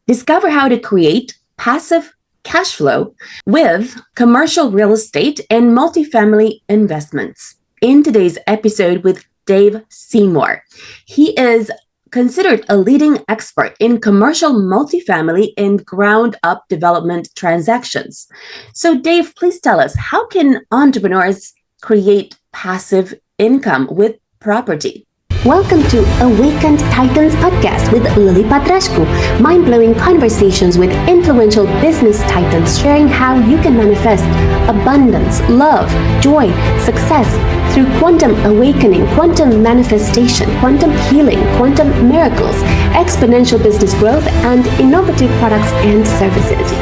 Discover how to create passive cash flow with commercial real estate and multifamily investments. In today's episode with Dave Seymour, he is considered a leading expert in commercial multifamily and ground-up development transactions. So, Dave, please tell us, how can entrepreneurs create passive income with property? Welcome to Awakened Titans podcast with Lily Patrascu. Mind-blowing conversations with influential business titans sharing how you can manifest abundance, love, joy, success through quantum awakening, quantum manifestation, quantum healing, quantum miracles, exponential business growth, and innovative products and services.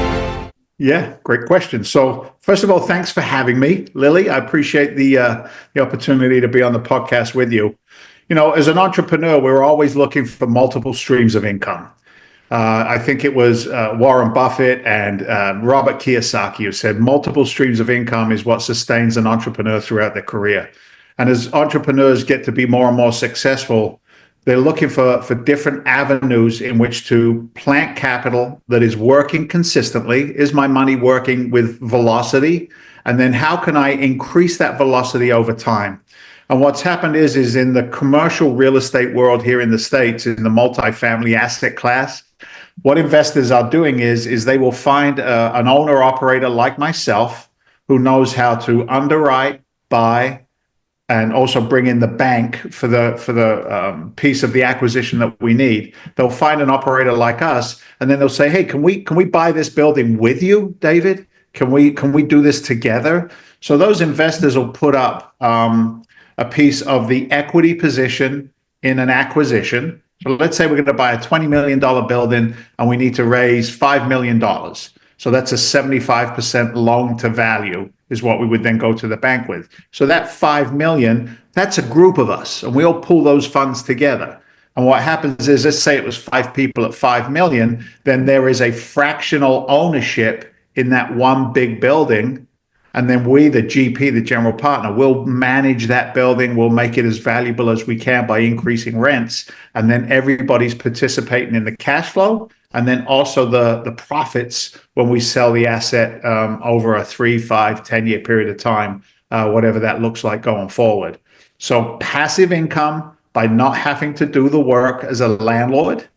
Yeah, great question. So first of all, thanks for having me, Lily. I appreciate the opportunity to be on the podcast with you. You know, as an entrepreneur, we're always looking for multiple streams of income. I think it was Warren Buffett and Robert Kiyosaki who said multiple streams of income is what sustains an entrepreneur throughout their career. And as entrepreneurs get to be more and more successful, they're looking for different avenues in which to plant capital that is working consistently. Is my money working with velocity? And then how can I increase that velocity over time? And what's happened is in the commercial real estate world here in the States, in the multifamily asset class, what investors are doing is they will find an owner operator like myself who knows how to underwrite, buy, and also bring in the bank for the piece of the acquisition that we need. They'll find an operator like us, and then they'll say, "Hey, can we buy this building with you, David? Can we do this together?" So those investors will put up a piece of the equity position in an acquisition. So let's say we're going to buy a $20 million building and we need to raise $5 million. So that's a 75% loan to value is what we would then go to the bank with. So that 5 million, that's a group of us, and we all pull those funds together. And what happens is, let's say it was 5 people at 5 million, then there is a fractional ownership in that one big building. And then we, the GP, the general partner, will manage that building. We'll make it as valuable as we can by increasing rents. And then everybody's participating in the cash flow. And then also the profits when we sell the asset over a 3, 5, 10-year period of time, whatever that looks like going forward. So passive income by not having to do the work as a landlord,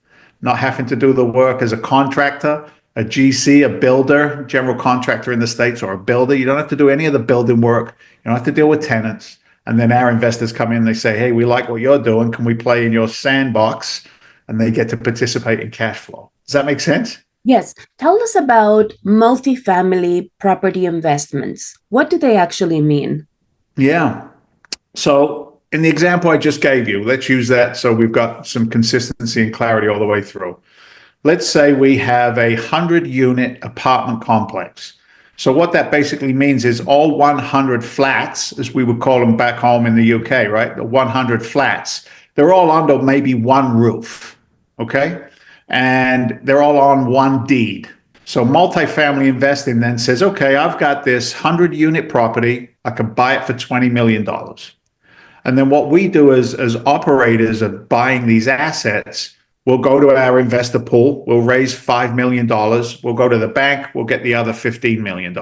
not having to do the work as a contractor, a GC, a builder, general contractor in the States, or a builder. You don't have to do any of the building work. You don't have to deal with tenants. And then our investors come in and they say, "Hey, we like what you're doing. Can we play in your sandbox?" And they get to participate in cash flow. Does that make sense? Yes. Tell us about multifamily property investments. What do they actually mean? Yeah. So in the example I just gave you, let's use that so we've got some consistency and clarity all the way through. Let's say we have a 100-unit apartment complex. So what that basically means is all 100 flats, as we would call them back home in the UK, right? The 100 flats, they're all under maybe one roof, okay? And they're all on one deed. So multifamily investing then says, okay, I've got this 100-unit property. I can buy it for $20 million. And then what we do as operators of buying these assets, we'll go to our investor pool, we'll raise $5 million, we'll go to the bank, we'll get the other $15 million.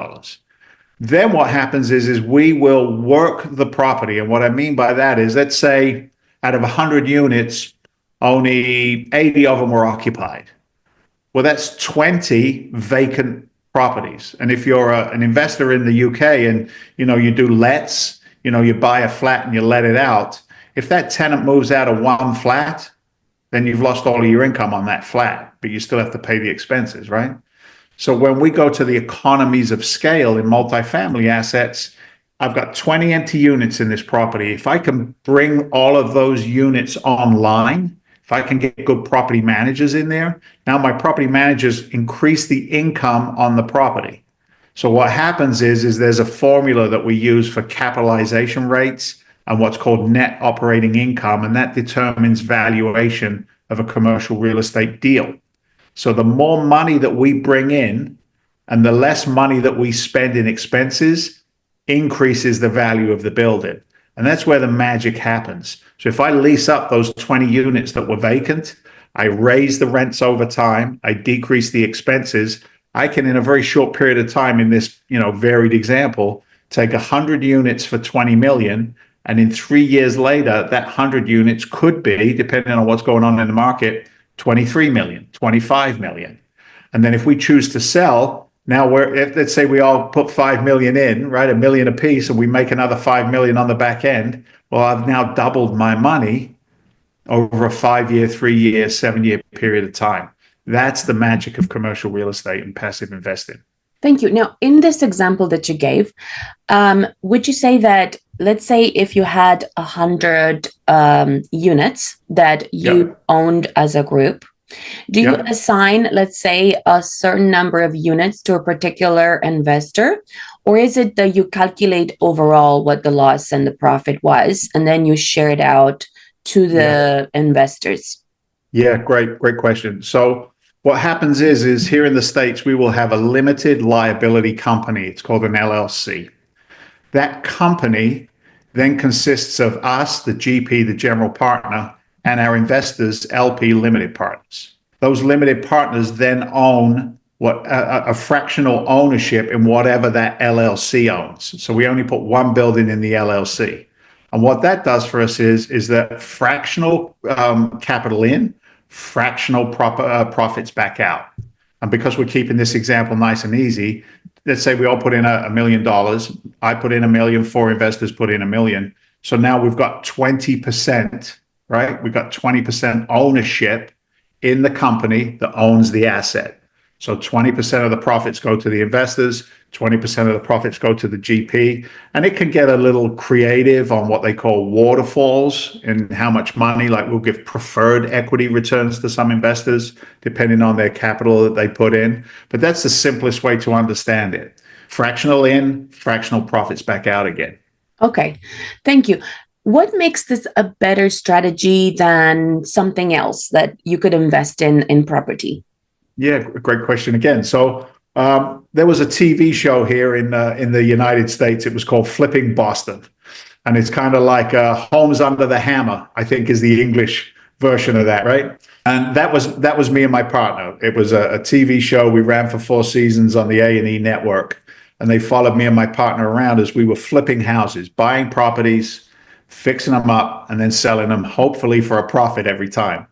Then what happens is we will work the property. And what I mean by that is, let's say out of 100 units, only 80 of them were occupied. Well, that's 20 vacant properties. And if you're an investor in the UK and you do lets, you buy a flat and you let it out, if that tenant moves out of one flat, then you've lost all of your income on that flat, but you still have to pay the expenses, right? So when we go to the economies of scale in multifamily assets, I've got 20 empty units in this property. If I can bring all of those units online, if I can get good property managers in there, now my property managers increase the income on the property. So what happens is there's a formula that we use for capitalization rates and what's called net operating income, and that determines valuation of a commercial real estate deal. So the more money that we bring in and the less money that we spend in expenses increases the value of the building. And that's where the magic happens. So if I lease up those 20 units that were vacant, I raise the rents over time, I decrease the expenses. I can, in a very short period of time, in this varied example, take 100 units for 20 million, and in 3 years later, that 100 units could be, depending on what's going on in the market, 23 million, 25 million. And then if we choose to sell, now let's say we all put 5 million in, right, a million a piece, and we make another 5 million on the back end. Well, I've now doubled my money over a 5-year, 3-year, 7-year period of time. That's the magic of commercial real estate and passive investing. Thank you. Now, in this example that you gave, would you say that, let's say if you had 100 units that you owned as a group, do you assign, let's say, a certain number of units to a particular investor? Or is it that you calculate overall what the loss and the profit was, and then you share it out to the investors? Yeah, great question. So what happens is here in the States, we will have a limited liability company. It's called an LLC. That company then consists of us, the GP, the general partner, and our investors, LP limited partners. Those limited partners then own a fractional ownership in whatever that LLC owns. So we only put one building in the LLC. And what that does for us is that fractional capital in, fractional profits back out. And because we're keeping this example nice and easy, let's say we all put in $1 million. I put in $1 million, 4 investors put in $1 million. So now we've got 20%, right? We've got 20% ownership in the company that owns the asset. So 20% of the profits go to the investors, 20% of the profits go to the GP. And it can get a little creative on what they call waterfalls and how much money, like we'll give preferred equity returns to some investors, depending on their capital that they put in. But that's the simplest way to understand it. Fractional in, fractional profits back out again. Okay, thank you. What makes this a better strategy than something else that you could invest in property? Yeah, great question again. So there was a TV show here in the United States. It was called Flipping Boston. And it's kind of like Homes Under the Hammer, I think is the English version of that, right? And that was me and my partner. It was a TV show we ran for 4 seasons on the A&E network. And they followed me and my partner around as we were flipping houses, buying properties, fixing them up, and then selling them, hopefully for a profit every time.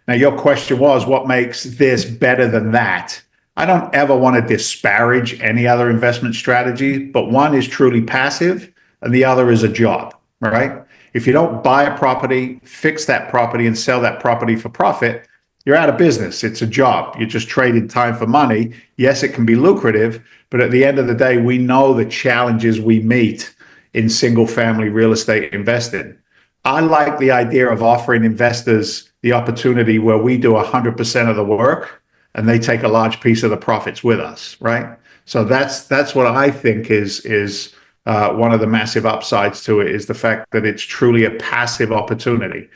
Now, your question was, what makes this better than that? I don't ever want to disparage any other investment strategy, but one is truly passive and the other is a job, right? If you don't buy a property, fix that property and sell that property for profit, you're out of business. It's a job. You're just trading time for money. Yes, it can be lucrative, but at the end of the day, we know the challenges we meet in single family real estate investing. I like the idea of offering investors the opportunity where we do 100% of the work and they take a large piece of the profits with us, right? So that's what I think is one of the massive upsides to it, is the fact that it's truly a passive opportunity.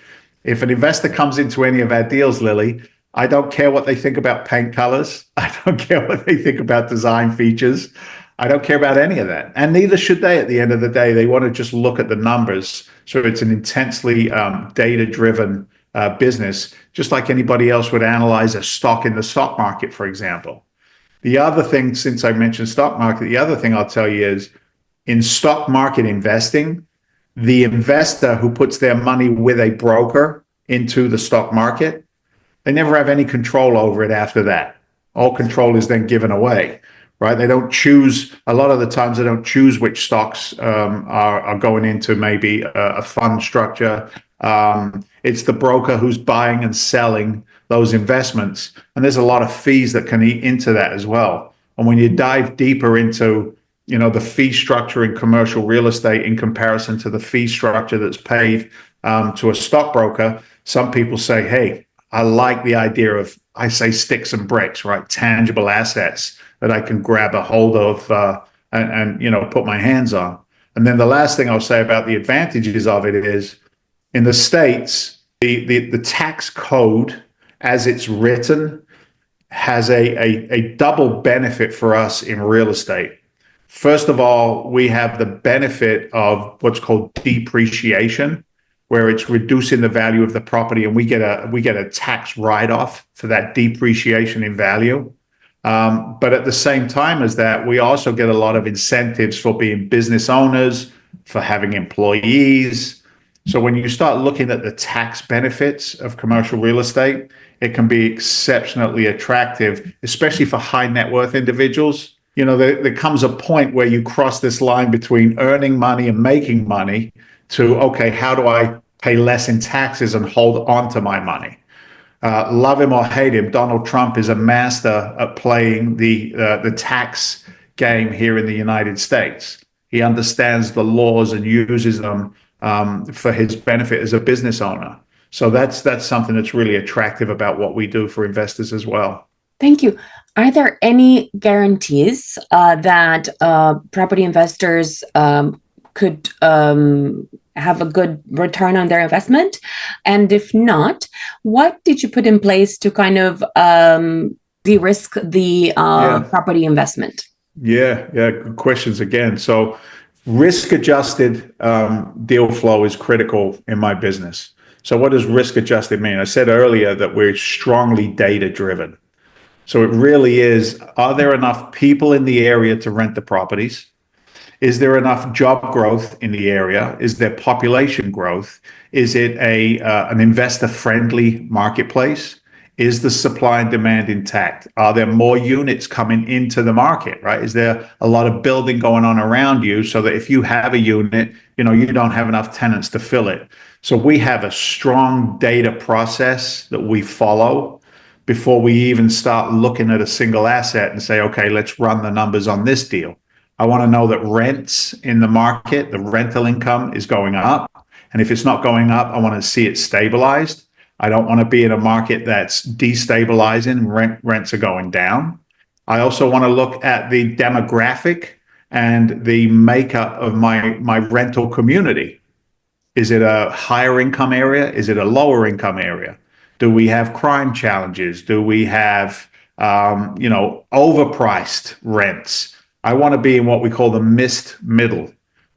If an investor comes into any of our deals, Lily, I don't care what they think about paint colors. I don't care what they think about design features. I don't care about any of that. And neither should they at the end of the day. They want to just look at the numbers. So it's an intensely data-driven business, just like anybody else would analyze a stock in the stock market, for example. The other thing, since I mentioned stock market, the other thing I'll tell you is in stock market investing, the investor who puts their money with a broker into the stock market, they never have any control over it after that. All control is then given away, right? They don't choose, a lot of the times they don't choose which stocks are going into maybe a fund structure. It's the broker who's buying and selling those investments. And there's a lot of fees that can eat into that as well. And when you dive deeper into, the fee structure in commercial real estate in comparison to the fee structure that's paid to a stockbroker, some people say, hey, I like the idea of, I say sticks and bricks, right? Tangible assets that I can grab a hold of and put my hands on. And then the last thing I'll say about the advantages of it is, in the States, the tax code as it's written has a double benefit for us in real estate. First of all, we have the benefit of what's called depreciation, where it's reducing the value of the property, and we get a tax write-off for that depreciation in value. But at the same time as that, we also get a lot of incentives for being business owners, for having employees. So when you start looking at the tax benefits of commercial real estate, it can be exceptionally attractive, especially for high net worth individuals. You know, there comes a point where you cross this line between earning money and making money to, okay, how do I pay less in taxes and hold on to my money? Love him or hate him, Donald Trump is a master at playing the tax game here in the United States. He understands the laws and uses them for his benefit as a business owner. So that's something that's really attractive about what we do for investors as well. Thank you. Are there any guarantees that property investors could have a good return on their investment? And if not, what did you put in place to kind of de-risk the property investment? Yeah, good questions again. So risk-adjusted deal flow is critical in my business. So what does risk-adjusted mean? I said earlier that we're strongly data-driven. So it really is, are there enough people in the area to rent the properties? Is there enough job growth in the area? Is there population growth? Is it an investor-friendly marketplace? Is the supply and demand intact? Are there more units coming into the market, right? Is there a lot of building going on around you so that if you have a unit, you know, you don't have enough tenants to fill it? So we have a strong data process that we follow before we even start looking at a single asset and say, okay, let's run the numbers on this deal. I want to know that rents in the market, the rental income is going up. And if it's not going up, I want to see it stabilized. I don't want to be in a market that's destabilizing, rents are going down. I also want to look at the demographic and the makeup of my rental community. Is it a higher income area? Is it a lower income area? Do we have crime challenges? Do we have, overpriced rents? I want to be in what we call the mixed middle,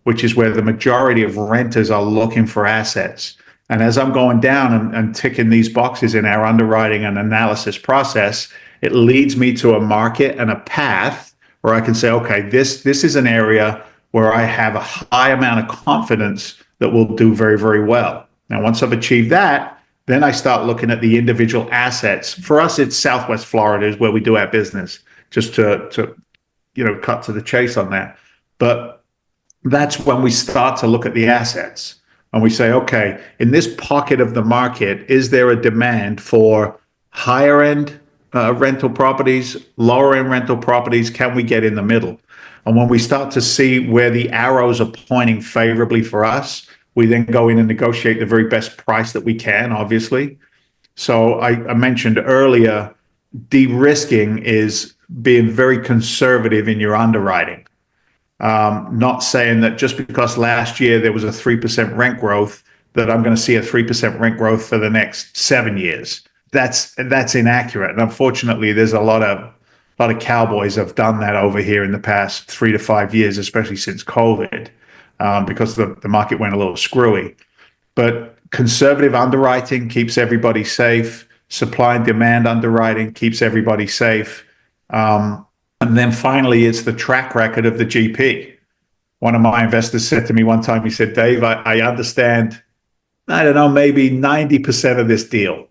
which is where the majority of renters are looking for assets. And as I'm going down and ticking these boxes in our underwriting and analysis process, it leads me to a market and a path where I can say, okay, this is an area where I have a high amount of confidence that will do very, very well. Now, once I've achieved that, then I start looking at the individual assets. For us, it's Southwest Florida is where we do our business, just to cut to the chase on that. But that's when we start to look at the assets. And we say, okay, in this pocket of the market, is there a demand for higher end rental properties, lower end rental properties? Can we get in the middle? And when we start to see where the arrows are pointing favorably for us, we then go in and negotiate the very best price that we can, obviously. So I mentioned earlier, de-risking is being very conservative in your underwriting. Not saying that just because last year there was a 3% rent growth, that I'm going to see a 3% rent growth for the next 7 years. That's inaccurate. And unfortunately, there's a lot of cowboys have done that over here in the past 3 to 5 years, especially since COVID, because the market went a little screwy. But conservative underwriting keeps everybody safe. Supply and demand underwriting keeps everybody safe. And then finally, it's the track record of the GP. One of my investors said to me one time, he said, Dave, I understand, I don't know, maybe 90% of this deal.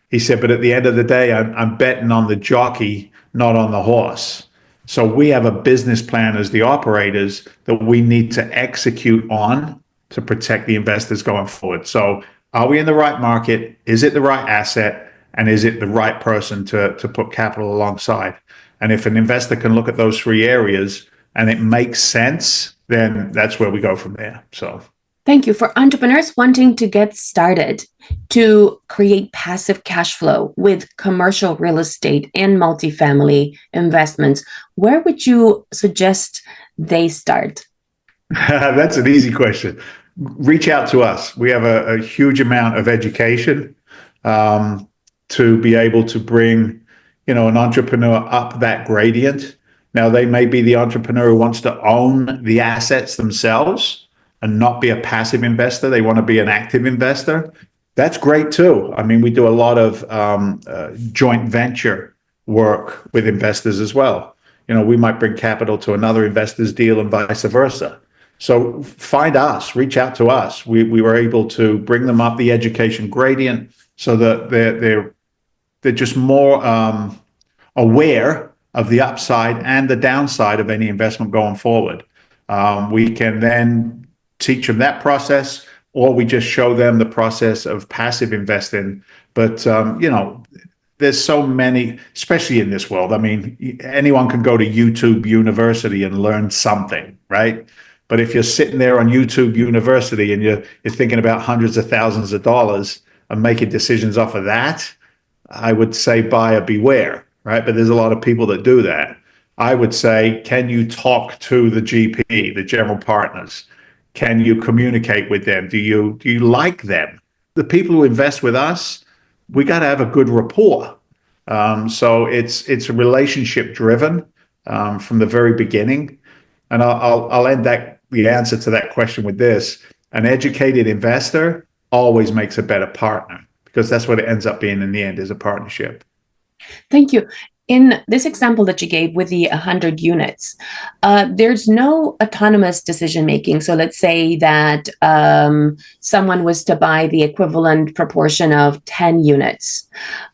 He said, but at the end of the day, I'm betting on the jockey, not on the horse. So we have a business plan as the operators that we need to execute on to protect the investors going forward. So are we in the right market? Is it the right asset? And is it the right person to put capital alongside? And if an investor can look at those three areas and it makes sense, then that's where we go from there. So thank you. For entrepreneurs wanting to get started to create passive cash flow with commercial real estate and multifamily investments, where would you suggest they start? That's an easy question. Reach out to us. We have a huge amount of education to be able to bring an entrepreneur up that gradient. Now, they may be the entrepreneur who wants to own the assets themselves, and not be a passive investor. They want to be an active investor. That's great too. I mean, we do a lot of joint venture work with investors as well. We might bring capital to another investor's deal and vice versa. So find us, reach out to us. We were able to bring them up the education gradient so that they're just more aware of the upside and the downside of any investment going forward. We can then teach them that process, or we just show them the process of passive investing. But there's so many, especially in this world. I mean, anyone can go to YouTube University and learn something, right? But if you're sitting there on YouTube University and you're thinking about hundreds of thousands of dollars and making decisions off of that, I would say buyer beware, right? But there's a lot of people that do that. I would say, can you talk to the GP, the general partners? Can you communicate with them? Do you like them? The people who invest with us, we got to have a good rapport. So it's relationship driven from the very beginning. And I'll end the answer to that question with this: an educated investor always makes a better partner, because that's what it ends up being in the end, is a partnership. Thank you. In this example that you gave with the 100 units, there's no autonomous decision making. So let's say that someone was to buy the equivalent proportion of 10 units.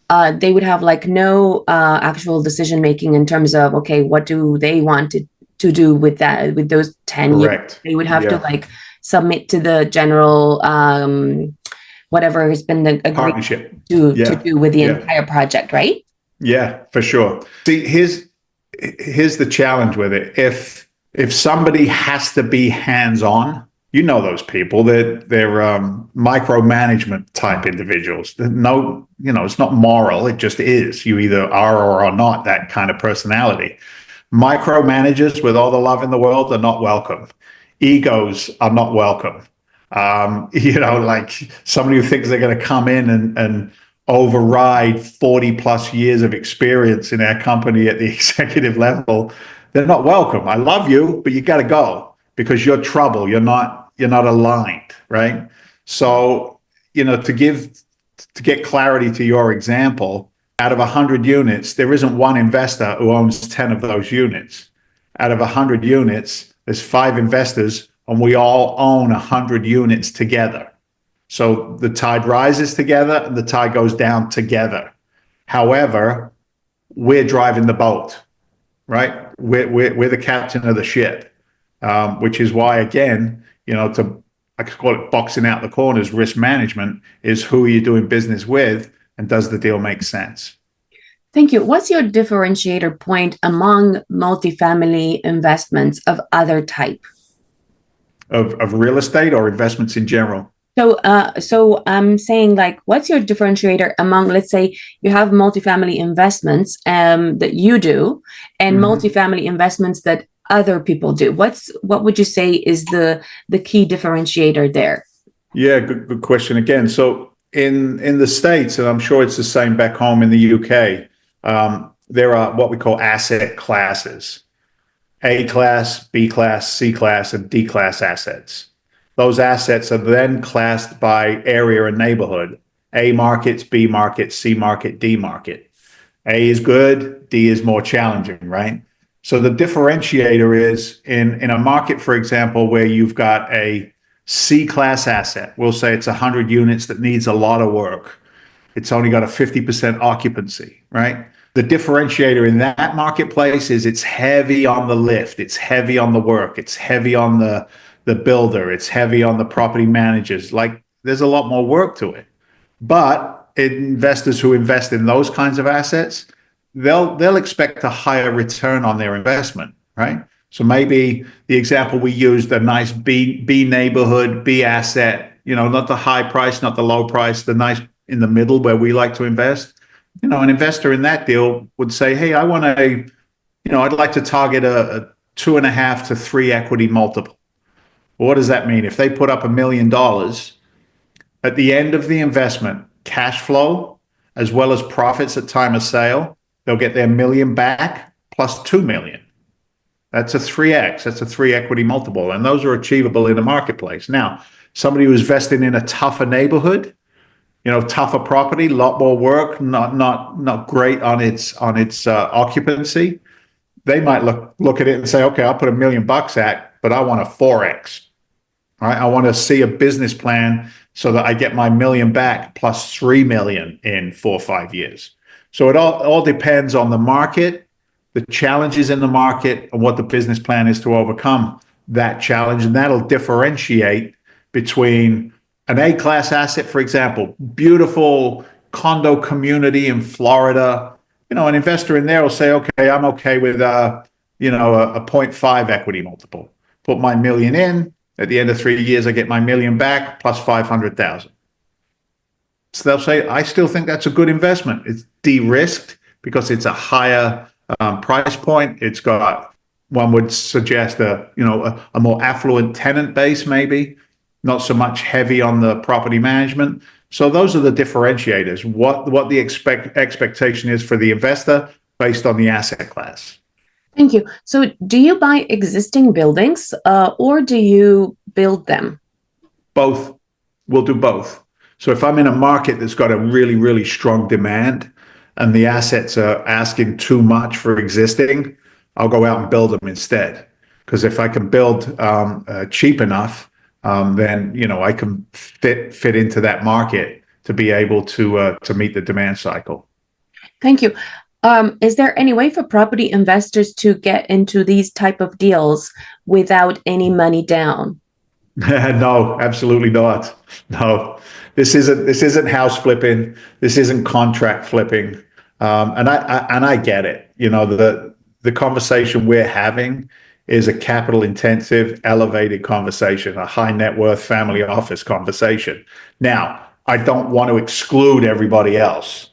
They would have no actual decision making in terms of, okay, what do they want to do with those 10 Correct. units? They would have to submit to the general whatever has been agreed partnership to do with the entire project, right? Yeah, for sure. See, here's the challenge with it. If somebody has to be hands-on, those people, they're micromanagement type individuals. No, it's not moral. It just is. You either are or are not that kind of personality. Micromanagers, with all the love in the world, are not welcome. Egos are not welcome. Like somebody who thinks they're going to come in and override 40 plus years of experience in our company at the executive level, they're not welcome. I love you, but you got to go, because you're trouble. You're not aligned, right? So, to get clarity to your example, out of 100 units, there isn't one investor who owns 10 of those units. Out of 100 units, there's 5 investors, and we all own 100 units together. So the tide rises together and the tide goes down together. However, we're driving the boat, right? We're the captain of the ship, which is why, again, I could call it boxing out the corners. Risk management is who are you doing business with, and does the deal make sense? Thank you. What's your differentiator point among multifamily investments of other type? Of real estate or investments in general? So I'm saying, what's your differentiator among, let's say you have multifamily investments that you do, and multifamily investments that other people do? What would you say is the key differentiator there? Yeah, good question again. So in the States, and I'm sure it's the same back home in the UK, there are what we call asset classes: A class, B class, C class, and D class assets. Those assets are then classed by area and neighborhood: A markets, B market, C market, D market. A is good, D is more challenging, right? So the differentiator is in a market, for example, where you've got a C class asset, we'll say it's 100 units that needs a lot of work. It's only got a 50% occupancy, right? The differentiator in that marketplace is it's heavy on the lift, it's heavy on the work, it's heavy on the builder, it's heavy on the property managers. There's a lot more work to it. But investors who invest in those kinds of assets, they'll expect a higher return on their investment, right? So maybe the example we used, a nice B neighborhood, B asset, not the high price, not the low price, the nice in the middle where we like to invest. An investor in that deal would say, hey, I'd like to target a 2.5 to 3 equity multiple. What does that mean? If they put up $1 million, at the end of the investment, cash flow, as well as profits at time of sale, they'll get their $1 million back plus $2 million. That's a 3x. That's a 3 equity multiple. And those are achievable in the marketplace. Now, somebody who's investing in a tougher neighborhood, tougher property, a lot more work, not great on its occupancy. They might look at it and say, okay, I'll put $1 million at, but I want a 4x. All right, I want to see a business plan so that I get my million back plus 3 million in 4 or 5 years. So it all depends on the market, the challenges in the market, and what the business plan is to overcome that challenge, and that'll differentiate between an A-class asset, for example, beautiful condo community in Florida. An investor in there will say, okay, I'm okay with a 0.5 equity multiple. Put my million in. At the end of 3 years, I get my million back plus 500,000. So they'll say, I still think that's a good investment. It's de-risked because it's a higher price point. It's got, one would suggest, a more affluent tenant base, maybe not so much heavy on the property management. So those are the differentiators. What the expectation is for the investor based on the asset class. Thank you. So do you buy existing buildings or do you build them? Both. We'll do both. So if I'm in a market that's got a really, really strong demand and the assets are asking too much for existing, I'll go out and build them instead. Because if I can build cheap enough, then I can fit into that market to be able to meet the demand cycle. Thank you. Is there any way for property investors to get into these type of deals without any money down? No, absolutely not. No, this isn't house flipping. This isn't contract flipping. And I get it. The conversation we're having is a capital intensive, elevated conversation, a high net worth family office conversation. Now, I don't want to exclude everybody else.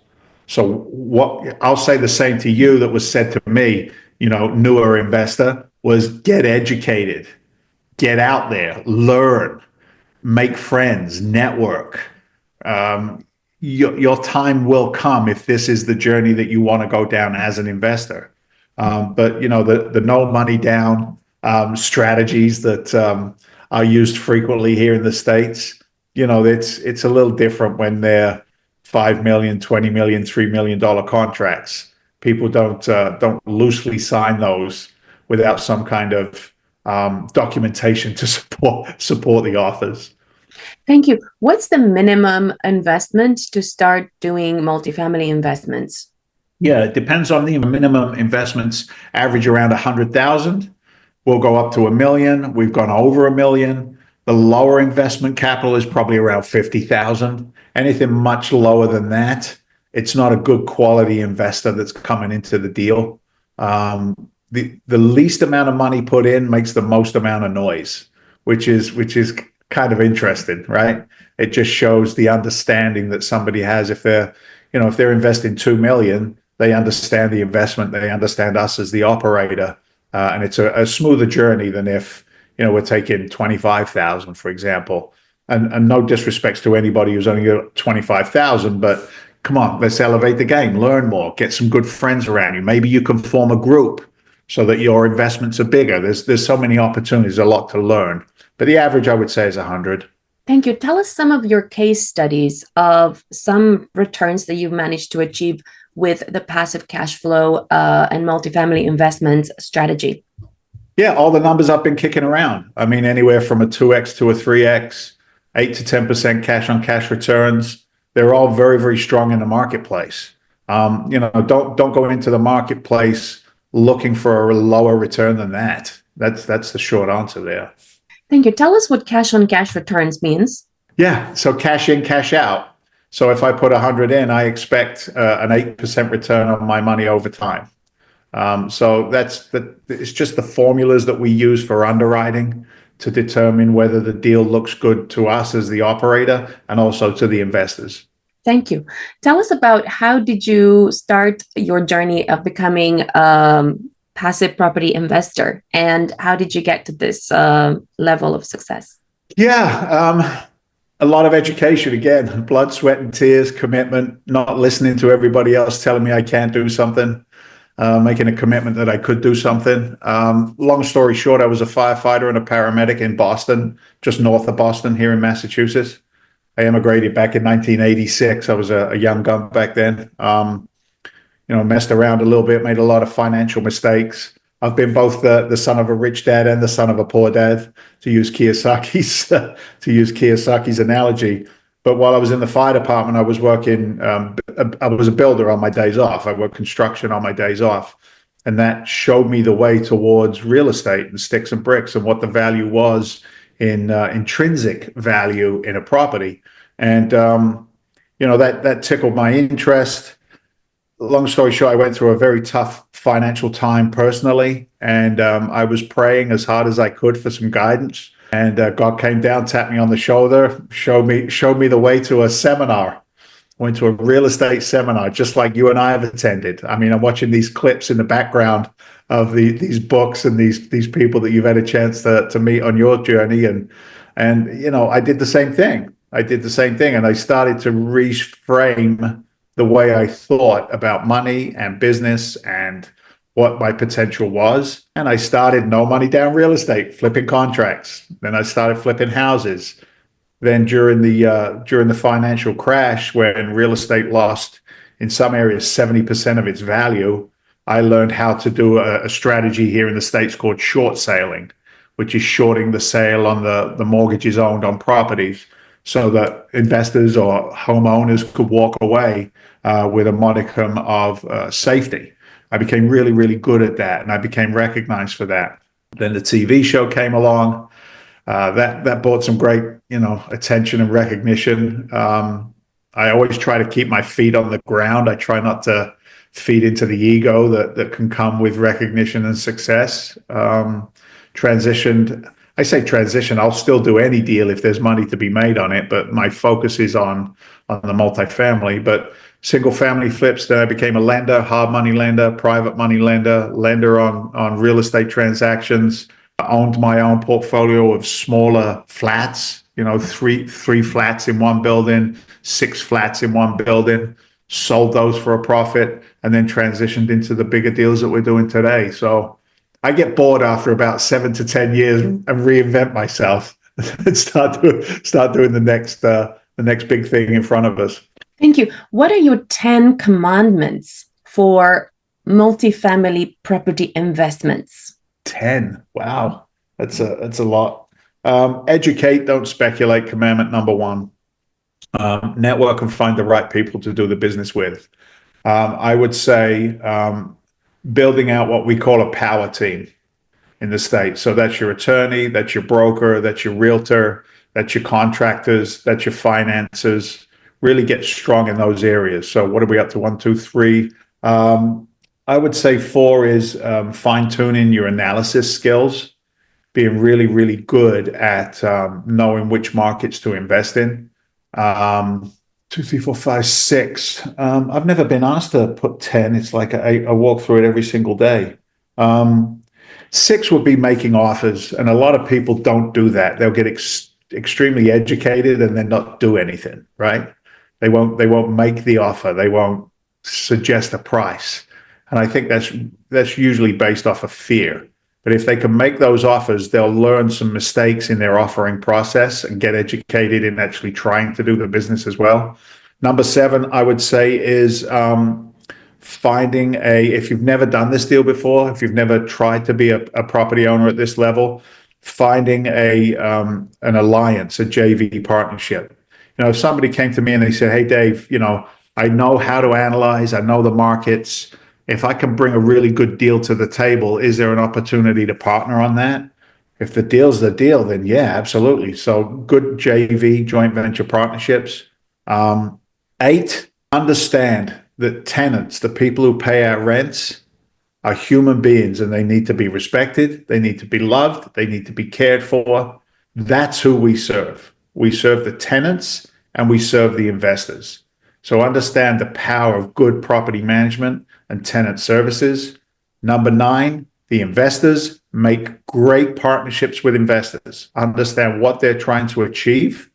So what I'll say the same to you that was said to me, newer investor, was get educated, get out there, learn, make friends, network. Your time will come if this is the journey that you want to go down as an investor. But the no money down strategies that are used frequently here in the States, it's a little different when they're $5 million, $20 million, $3 million contracts. People don't loosely sign those without some kind of documentation to support the offers. Thank you. What's the minimum investment to start doing multifamily investments? Yeah, it depends on the minimum investments. Average around 100,000. We'll go up to $1 million. We've gone over $1 million. The lower investment capital is probably around 50,000. Anything much lower than that, it's not a good quality investor that's coming into the deal. The least amount of money put in makes the most amount of noise, which is kind of interesting, right? It just shows the understanding that somebody has. If they're investing 2 million, they understand the investment, they understand us as the operator, and it's a smoother journey than if we're taking 25,000, for example. And no disrespects to anybody who's only got 25,000, but come on, let's elevate the game, learn more, get some good friends around you. Maybe you can form a group so that your investments are bigger. There's so many opportunities, a lot to learn. But the average, I would say, is 100. Thank you. Tell us some of your case studies of some returns that you've managed to achieve with the passive cash flow and multifamily investments strategy. Yeah, all the numbers I've been kicking around. I mean, anywhere from a 2x to a 3x, 8 to 10% cash on cash returns. They're all very, very strong in the marketplace. Don't go into the marketplace looking for a lower return than that. That's the short answer there. Thank you. Tell us what cash on cash returns means. Yeah, so cash in, cash out. So if I put 100 in, I expect an 8% return on my money over time. So it's just the formulas that we use for underwriting to determine whether the deal looks good to us as the operator and also to the investors. Thank you. Tell us about how did you start your journey of becoming passive property investor, and how did you get to this level of success? Yeah, a lot of education, again, blood, sweat, and tears, commitment, not listening to everybody else telling me I can't do something. making a commitment that I could do something. Long story short, I was a firefighter and a paramedic in Boston, just north of Boston here in Massachusetts. I immigrated back in 1986. I was a young gun back then. Messed around a little bit, made a lot of financial mistakes. I've been both the son of a rich dad and the son of a poor dad, to use Kiyosaki's analogy. But while I was in the fire department, I was working. I was a builder on my days off. I worked construction on my days off, and that showed me the way towards real estate and sticks and bricks and what the value was in intrinsic value in a property. And that tickled my interest. Long story short, I went through a very tough financial time personally, and I was praying as hard as I could for some guidance. And God came down, tapped me on the shoulder, showed me the way to a seminar. Went to a real estate seminar, just like you and I have attended. I mean, I'm watching these clips in the background of these books and these people that you've had a chance to meet on your journey, and I did the same thing. And I started to reframe the way I thought about money and business and what my potential was. And I started no money down real estate, flipping contracts. Then I started flipping houses. Then during the financial crash, when real estate lost in some areas 70% of its value, I learned how to do a strategy here in the States called short sailing, which is shorting the sale on the mortgages owned on properties, so that investors or homeowners could walk away with a modicum of safety. I became really, really good at that, and I became recognized for that. Then the TV show came along. That brought some great, attention and recognition. I always try to keep my feet on the ground. I try not to feed into the ego that can come with recognition and success. Transitioned. I say transition. I'll still do any deal if there's money to be made on it, but my focus is on the multifamily. But single family flips, then I became a lender, hard money lender, private money lender on real estate transactions. I owned my own portfolio of smaller flats, three flats in one building, 6 flats in one building, sold those for a profit, and then transitioned into the bigger deals that we're doing today. So I get bored after about 7 to 10 years and reinvent myself and start doing the next big thing in front of us. Thank you. What are your 10 commandments for multifamily property investments? 10. Wow. That's a lot. Educate, don't speculate. Commandment number 1. Network and find the right people to do the business with. I would say building out what we call a power team in the States. So that's your attorney, that's your broker, that's your realtor, that's your contractors, that's your financiers. Really get strong in those areas. So what are we up to? 1, 2, 3. I would say 4 is fine-tuning your analysis skills, being really, really good at knowing which markets to invest in. 2, 3, 4, 5, 6. I've never been asked to put 10. It's like I walk through it every single day. 6 would be making offers, and a lot of people don't do that. They'll get extremely educated and then not do anything, right? They won't make the offer. They won't suggest a price. And I think that's usually based off of fear. But if they can make those offers, they'll learn some mistakes in their offering process and get educated in actually trying to do the business as well. Number 7, I would say, is finding if you've never done this deal before, if you've never tried to be a property owner at this level, finding an alliance, a JV partnership. If somebody came to me and they said, "Hey, Dave, I know how to analyze, I know the markets. If I can bring a really good deal to the table, is there an opportunity to partner on that?" If the deal's the deal, then yeah, absolutely. So good JV, joint venture partnerships. 8, understand that tenants, the people who pay our rents, are human beings, and they need to be respected. They need to be loved. They need to be cared for. That's who we serve. We serve the tenants and we serve the investors. So understand the power of good property management and tenant services. Number 9, the investors, make great partnerships with investors. Understand what they're trying to achieve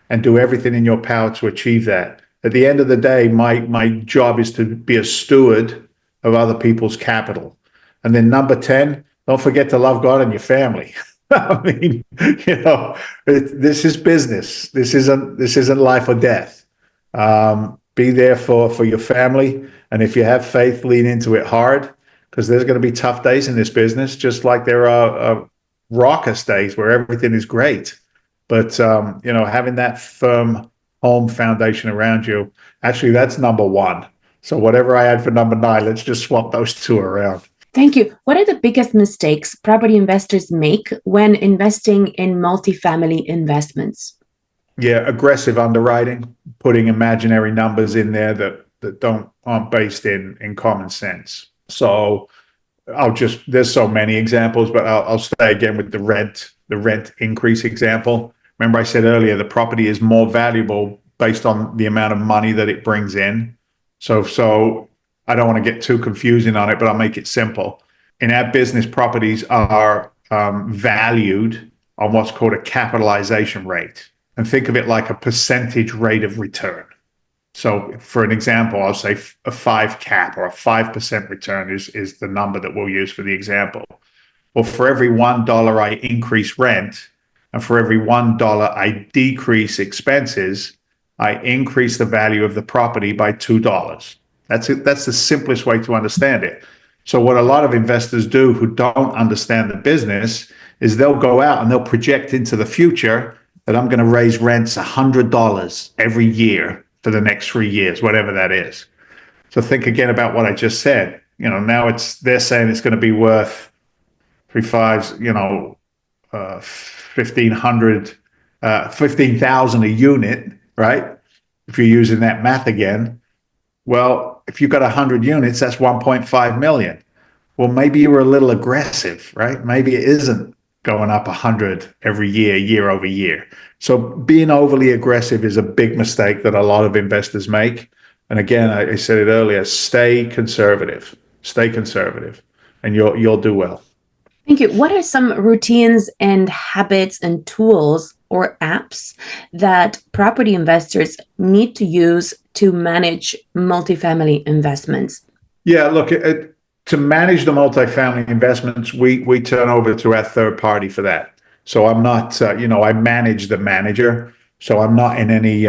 and do everything in your power to achieve that. At the end of the day, my job is to be a steward of other people's capital. And then number 10, don't forget to love God and your family. I mean, this is business. This isn't life or death. Be there for your family. And if you have faith, lean into it hard, because there's going to be tough days in this business, just like there are raucous days where everything is great. But, having that firm home foundation around you, actually, that's number one. So whatever I had for number 9, let's just swap those two around. Thank you. What are the biggest mistakes property investors make when investing in multifamily investments? Yeah, aggressive underwriting, putting imaginary numbers in there that aren't based in common sense. So there's so many examples, but I'll stay again with the rent increase example. Remember I said earlier, the property is more valuable based on the amount of money that it brings in. So I don't want to get too confusing on it, but I'll make it simple. In our business, properties are valued on what's called a capitalization rate. And think of it like a percentage rate of return. So for an example, I'll say a 5 cap or a 5% return is the number that we'll use for the example. Well, for every $1 I increase rent, and for every $1 I decrease expenses, I increase the value of the property by $2. That's it. That's the simplest way to understand it. So what a lot of investors do who don't understand the business is they'll go out and they'll project into the future that I'm going to raise rents $100 every year for the next 3 years, whatever that is. So think again about what I just said. Now they're saying it's going to be worth 15,000 a unit, right? If you're using that math again. Well, if you've got 100 units, that's 1.5 million. Well, maybe you were a little aggressive, right? Maybe it isn't going up 100 every year, year over year. So being overly aggressive is a big mistake that a lot of investors make. And again, I said it earlier, stay conservative, and you'll do well. Thank you. What are some routines and habits and tools or apps that property investors need to use to manage multifamily investments? Yeah, look, to manage the multifamily investments, we turn over to our third party for that. So I'm not, I manage the manager. So I'm not in any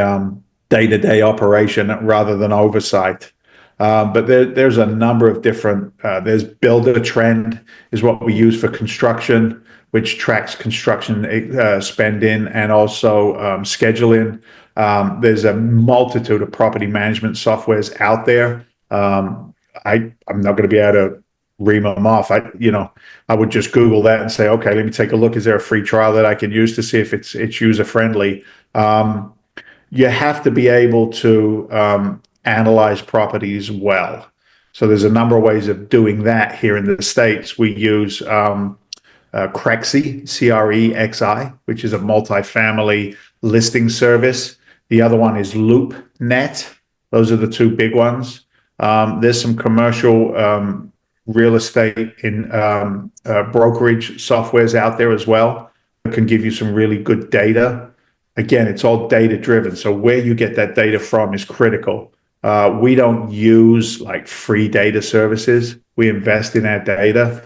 day-to-day operation rather than oversight. But there's a number of different, there's Builder Trend is what we use for construction, which tracks construction spending and also scheduling. There's a multitude of property management softwares out there. I'm not going to be able to ream them off. I would just Google that and say, okay, let me take a look. Is there a free trial that I can use to see if it's user friendly? You have to be able to analyze properties well. So there's a number of ways of doing that here in the States. We use Crexi, CREXI, which is a multifamily listing service. The other one is LoopNet. Those are the two big ones. There's some commercial real estate in brokerage softwares out there as well that can give you some really good data. Again, it's all data driven. So where you get that data from is critical. We don't use like free data services. We invest in our data.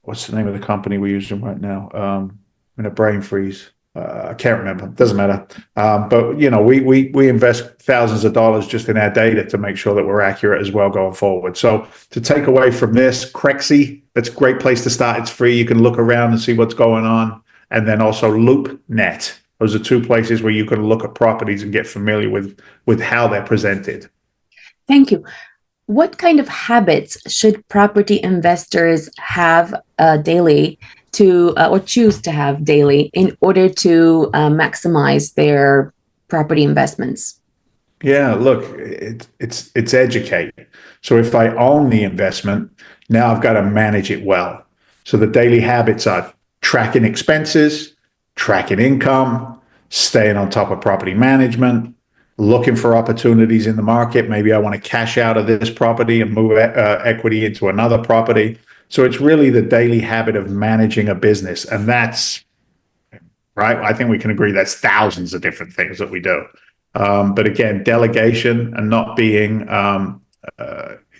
What's the name of the company we're using right now? I'm in a brain freeze. I can't remember. Doesn't matter. But we invest thousands of dollars just in our data to make sure that we're accurate as well going forward. So to take away from this, Crexi, that's a great place to start. It's free. You can look around and see what's going on. And then also LoopNet. Those are two places where you can look at properties and get familiar with how they're presented. Thank you. What kind of habits should property investors have daily or choose to have daily in order to maximize their property investments? Yeah, look, it's educate. So if I own the investment, now I've got to manage it well. So the daily habits are tracking expenses, tracking income, staying on top of property management, looking for opportunities in the market. Maybe I want to cash out of this property and move equity into another property. So it's really the daily habit of managing a business. And that's, right, I think we can agree that's thousands of different things that we do. But again, delegation and not being,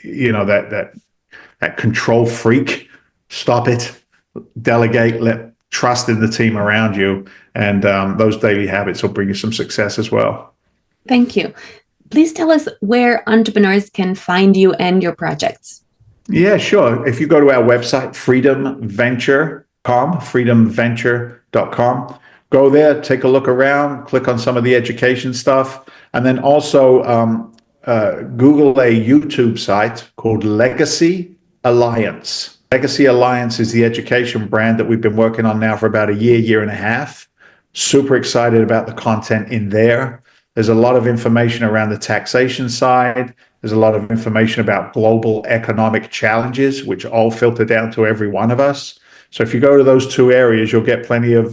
that control freak. Stop it. Delegate. Let trust in the team around you, and those daily habits will bring you some success as well. Thank you. Please tell us where entrepreneurs can find you and your projects. Yeah, sure. If you go to our website, freedomventure.com, go there, take a look around, click on some of the education stuff, and then also Google a YouTube site called Legacy Alliance. Legacy Alliance is the education brand that we've been working on now for about a year and a half. Super excited about the content in there. There's a lot of information around the taxation side. There's a lot of information about global economic challenges, which all filter down to every one of us. So if you go to those two areas, you'll get plenty of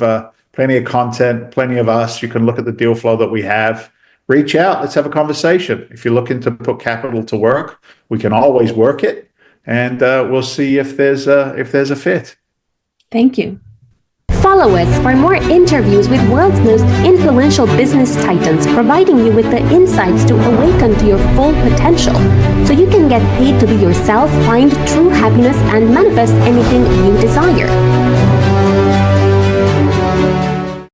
content, plenty of us. You can look at the deal flow that we have. Reach out. Let's have a conversation. If you're looking to put capital to work, we can always work it, and we'll see if there's a fit. Thank you. Follow us for more interviews with world's most influential business titans, providing you with the insights to awaken to your full potential, so you can get paid to be yourself, find true happiness, and manifest anything you desire.